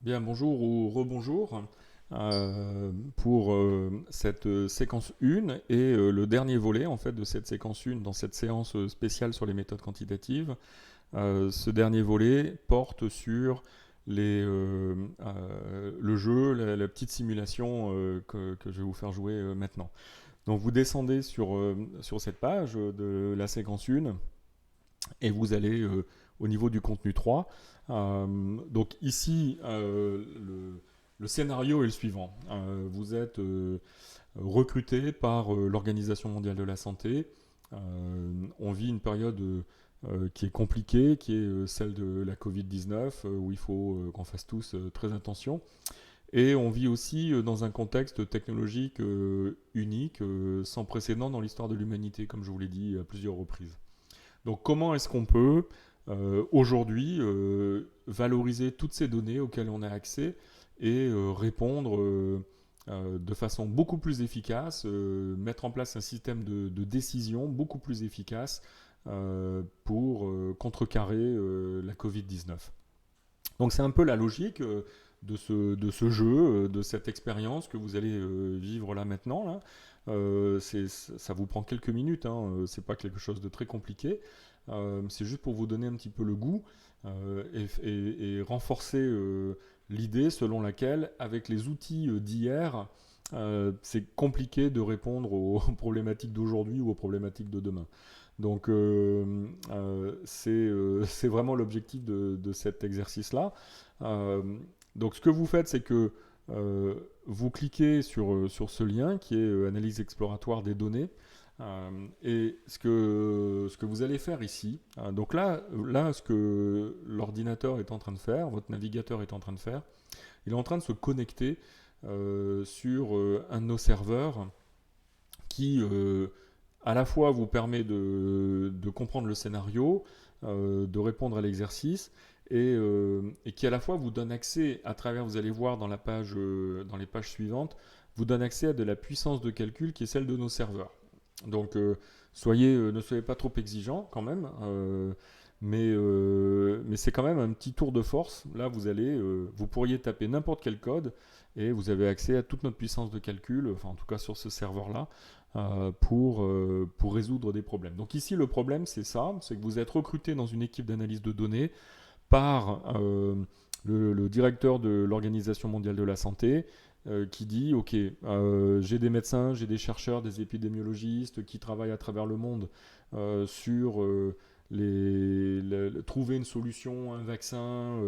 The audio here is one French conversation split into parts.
Bien, bonjour ou rebonjour pour cette séquence 1 et le dernier volet en fait de cette séquence 1 dans cette séance spéciale sur les méthodes quantitatives. Ce dernier volet porte sur le jeu, la petite simulation que je vais vous faire jouer maintenant. Donc vous descendez sur cette page de la séquence 1 et vous allez au niveau du contenu 3. Donc ici, le scénario est le suivant. Vous êtes recruté par l'Organisation mondiale de la santé. On vit une période qui est compliquée, qui est celle de la Covid-19, où il faut qu'on fasse tous très attention. Et on vit aussi dans un contexte technologique unique, sans précédent dans l'histoire de l'humanité, comme je vous l'ai dit à plusieurs reprises. Donc comment est-ce qu'on peut aujourd'hui valoriser toutes ces données auxquelles on a accès et répondre de façon beaucoup plus efficace, mettre en place un système de décision beaucoup plus efficace pour contrecarrer la Covid-19. Donc c'est un peu la logique de ce jeu, de cette expérience que vous allez vivre là maintenant. Là. Ça vous prend quelques minutes, hein, c'est pas quelque chose de très compliqué. C'est juste pour vous donner un petit peu le goût et renforcer l'idée selon laquelle, avec les outils d'hier, c'est compliqué de répondre aux problématiques d'aujourd'hui ou aux problématiques de demain. Donc c'est vraiment l'objectif de cet exercice-là. Euh, donc ce que vous faites, c'est que euh, vous cliquez sur ce lien qui est analyse exploratoire des données. Et ce que vous allez faire ici, donc là, ce que l'ordinateur est en train de faire, votre navigateur est en train de faire, il est en train de se connecter sur un de nos serveurs qui à la fois vous permet de comprendre le scénario, de répondre à l'exercice, et qui à la fois vous donne accès, à travers, vous allez voir dans dans les pages suivantes, vous donne accès à de la puissance de calcul qui est celle de nos serveurs. Donc ne soyez pas trop exigeants quand même, mais c'est quand même un petit tour de force. Là, vous pourriez taper n'importe quel code et vous avez accès à toute notre puissance de calcul, enfin en tout cas sur ce serveur-là, pour résoudre des problèmes. Donc ici, le problème, c'est ça, c'est que vous êtes recruté dans une équipe d'analyse de données par le directeur de l'Organisation mondiale de la santé, qui dit, OK, j'ai des médecins, j'ai des chercheurs, des épidémiologistes qui travaillent à travers le monde sur trouver une solution, un vaccin,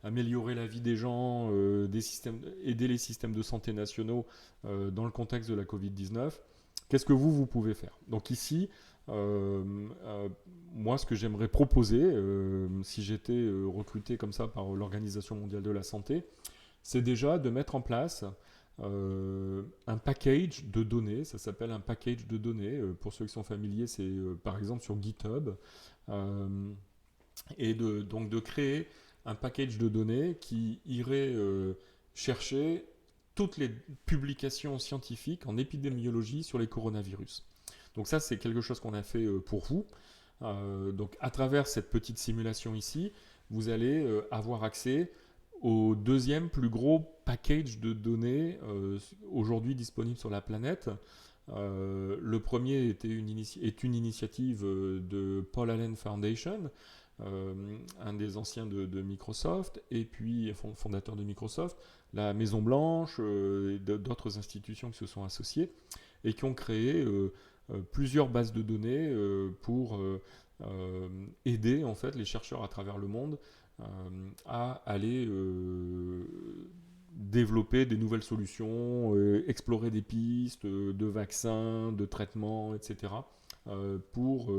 améliorer la vie des gens, aider les systèmes de santé nationaux dans le contexte de la Covid-19. Qu'est-ce que vous pouvez faire? Donc ici, euh, euh, moi, ce que j'aimerais proposer, si j'étais recruté comme ça par l'Organisation mondiale de la santé, c'est déjà de mettre en place un package de données. Ça s'appelle un package de données. Pour ceux qui sont familiers, c'est par exemple sur GitHub. Euh, donc de créer un package de données qui irait chercher toutes les publications scientifiques en épidémiologie sur les coronavirus. Donc ça, c'est quelque chose qu'on a fait pour vous. Donc à travers cette petite simulation ici, vous allez avoir accès au deuxième plus gros package de données aujourd'hui disponible sur la planète. Le premier est une initiative de Paul Allen Foundation, un des anciens de Microsoft, et puis fondateur de Microsoft, la Maison Blanche, et d'autres institutions qui se sont associées et qui ont créé plusieurs bases de données pour aider en fait les chercheurs à travers le monde euh, à aller développer des nouvelles solutions, explorer des pistes de vaccins, de traitements, etc. Pour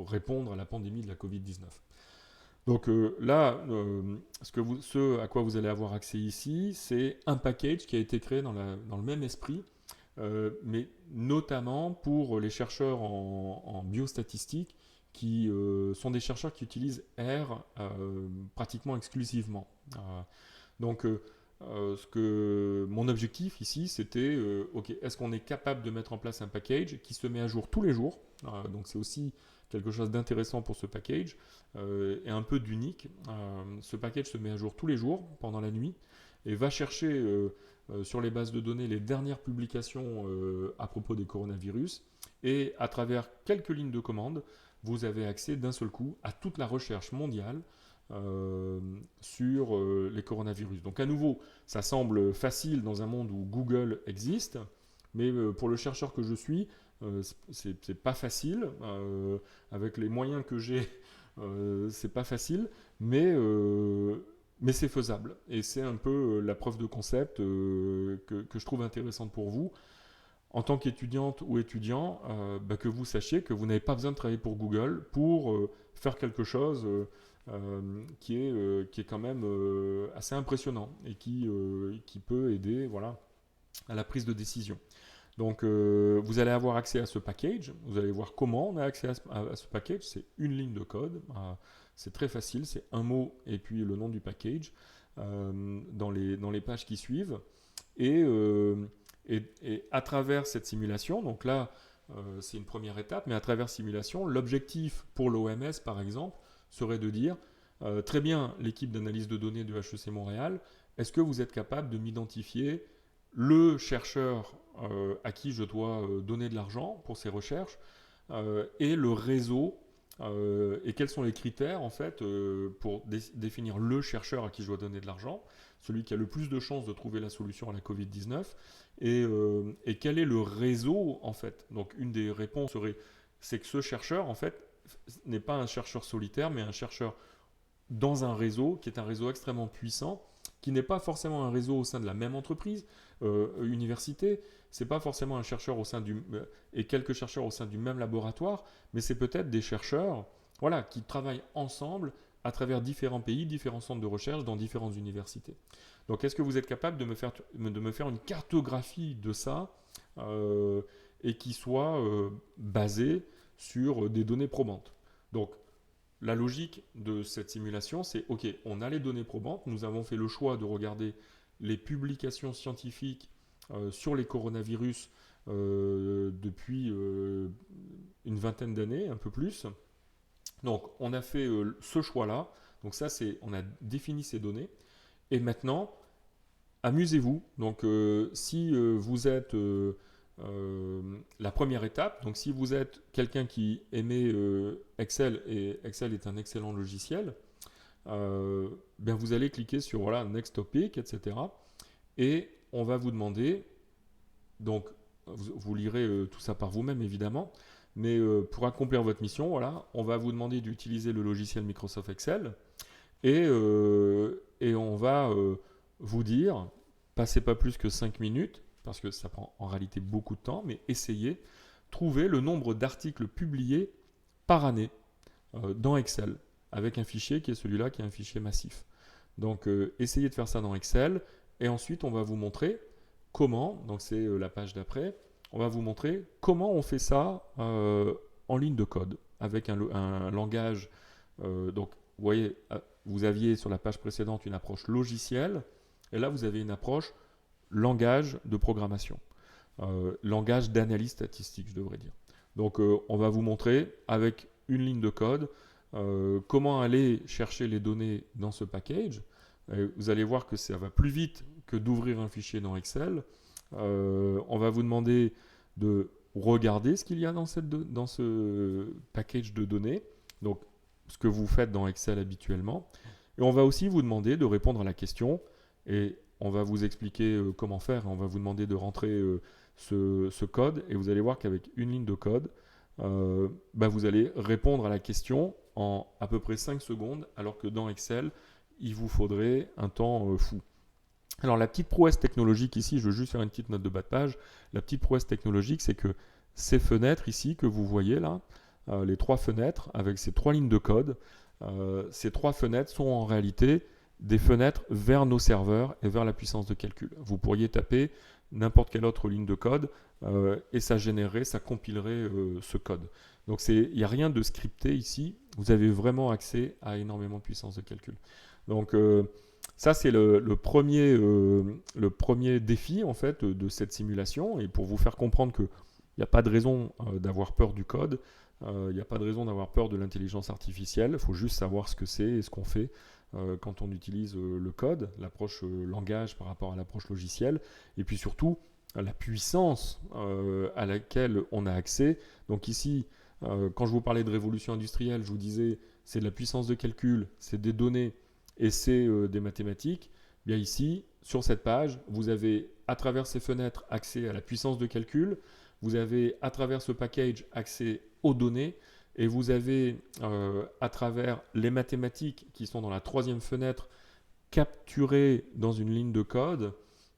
répondre à la pandémie de la Covid-19. Donc là, ce à quoi vous allez avoir accès ici, c'est un package qui a été créé dans le même esprit, mais notamment pour les chercheurs en biostatistique, qui sont des chercheurs qui utilisent R pratiquement exclusivement. Donc, mon objectif ici, c'était, ok, est-ce qu'on est capable de mettre en place un package qui se met à jour tous les jours. Donc, c'est aussi quelque chose d'intéressant pour ce package et un peu d'unique. Ce package se met à jour tous les jours pendant la nuit et va chercher sur les bases de données les dernières publications à propos des coronavirus. Et à travers quelques lignes de commande, vous avez accès d'un seul coup à toute la recherche mondiale sur les coronavirus. Donc à nouveau, ça semble facile dans un monde où Google existe, mais pour le chercheur que je suis, c'est pas facile. Avec les moyens que j'ai, c'est pas facile, mais c'est faisable. Et c'est un peu la preuve de concept que je trouve intéressante pour vous. En tant qu'étudiante ou étudiant, que vous sachiez que vous n'avez pas besoin de travailler pour Google pour faire quelque chose qui est quand même assez impressionnant et qui peut aider voilà, à la prise de décision. Donc vous allez avoir accès à ce package, vous allez voir comment on a accès à ce package, c'est une ligne de code, c'est très facile, c'est un mot et puis le nom du package dans les pages qui suivent. Et à travers cette simulation, donc là c'est une première étape, mais à travers simulation, l'objectif pour l'OMS par exemple serait de dire très bien l'équipe d'analyse de données de HEC Montréal, est-ce que vous êtes capable de m'identifier le chercheur à qui je dois donner de l'argent pour ses recherches et le réseau et quels sont les critères en fait pour définir le chercheur à qui je dois donner de l'argent, celui qui a le plus de chances de trouver la solution à la Covid-19 et quel est le réseau en fait. Donc une des réponses serait c'est que ce chercheur en fait n'est pas un chercheur solitaire mais un chercheur dans un réseau qui est un réseau extrêmement puissant, qui n'est pas forcément un réseau au sein de la même entreprise, université, c'est pas forcément un chercheur au sein et quelques chercheurs au sein du même laboratoire, mais c'est peut-être des chercheurs voilà, qui travaillent ensemble à travers différents pays, différents centres de recherche dans différentes universités. Donc est-ce que vous êtes capable de me faire une cartographie de ça et qui soit basée sur des données probantes. Donc la logique de cette simulation, c'est ok, on a les données probantes, nous avons fait le choix de regarder les publications scientifiques sur les coronavirus depuis une vingtaine d'années, un peu plus. Donc on a fait ce choix-là, donc ça c'est, on a défini ces données, et maintenant, amusez-vous. Donc si vous êtes la première étape, donc si vous êtes quelqu'un qui aimait Excel, et Excel est un excellent logiciel, vous allez cliquer sur voilà, Next Topic, etc. Et on va vous demander, donc vous lirez tout ça par vous-même évidemment, mais pour accomplir votre mission, voilà, on va vous demander d'utiliser le logiciel Microsoft Excel et on va vous dire, passez pas plus que 5 minutes, parce que ça prend en réalité beaucoup de temps, mais essayez, trouvez le nombre d'articles publiés par année dans Excel, avec un fichier qui est celui-là, qui est un fichier massif. Donc essayez de faire ça dans Excel, et ensuite on va vous montrer comment, donc c'est la page d'après, on va vous montrer comment on fait ça en ligne de code, avec un langage, donc vous voyez, vous aviez sur la page précédente une approche logicielle, et là vous avez une approche langage de programmation, langage d'analyse statistique, je devrais dire. Donc on va vous montrer avec une ligne de code comment aller chercher les données dans ce package. Vous allez voir que ça va plus vite que d'ouvrir un fichier dans Excel. On va vous demander de regarder ce qu'il y a dans ce package de données, donc ce que vous faites dans Excel habituellement. Et on va aussi vous demander de répondre à la question, et on va vous expliquer comment faire. On va vous demander de rentrer ce code, et vous allez voir qu'avec une ligne de code, vous allez répondre à la question en à peu près 5 secondes, alors que dans Excel, il vous faudrait un temps fou. Alors la petite prouesse technologique ici, je veux juste faire une petite note de bas de page, la petite prouesse technologique, c'est que ces fenêtres ici que vous voyez là, les 3 fenêtres avec ces 3 lignes de code, ces 3 fenêtres sont en réalité des fenêtres vers nos serveurs et vers la puissance de calcul. Vous pourriez taper n'importe quelle autre ligne de code et ça générerait, ça compilerait ce code. Donc il n'y a rien de scripté ici, vous avez vraiment accès à énormément de puissance de calcul. Donc ça c'est le premier défi en fait de cette simulation, et pour vous faire comprendre qu'il n'y a pas de raison d'avoir peur du code, Il n'y a pas de raison d'avoir peur de l'intelligence artificielle. Il faut juste savoir ce que c'est et ce qu'on fait quand on utilise le code, l'approche langage par rapport à l'approche logicielle, et puis surtout la puissance à laquelle on a accès. Donc ici, quand je vous parlais de révolution industrielle, je vous disais c'est de la puissance de calcul, c'est des données et c'est des mathématiques. Bien ici, sur cette page, vous avez à travers ces fenêtres accès à la puissance de calcul, vous avez à travers ce package accès aux données, et vous avez à travers les mathématiques qui sont dans la troisième fenêtre capturées dans une ligne de code,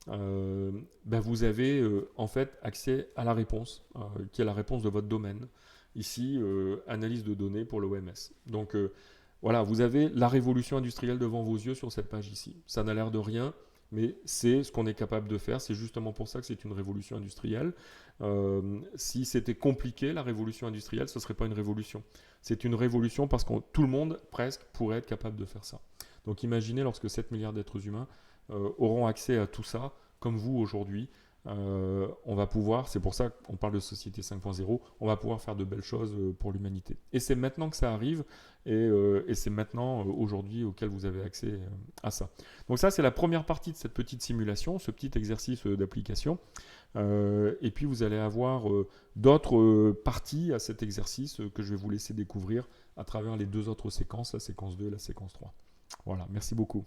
vous avez en fait accès à la réponse, qui est la réponse de votre domaine. Ici, analyse de données pour l'OMS. Donc voilà, vous avez la révolution industrielle devant vos yeux sur cette page ici. Ça n'a l'air de rien, mais c'est ce qu'on est capable de faire. C'est justement pour ça que c'est une révolution industrielle. Si c'était compliqué, la révolution industrielle, ce ne serait pas une révolution. C'est une révolution parce que tout le monde, presque, pourrait être capable de faire ça. Donc imaginez lorsque 7 milliards d'êtres humains auront accès à tout ça, comme vous aujourd'hui. On va pouvoir, c'est pour ça qu'on parle de société 5.0, on va pouvoir faire de belles choses pour l'humanité. Et c'est maintenant que ça arrive, et c'est maintenant, aujourd'hui, auquel vous avez accès à ça. Donc ça, c'est la première partie de cette petite simulation, ce petit exercice d'application. Et puis vous allez avoir d'autres parties à cet exercice que je vais vous laisser découvrir à travers les deux autres séquences, la séquence 2 et la séquence 3. Voilà, merci beaucoup.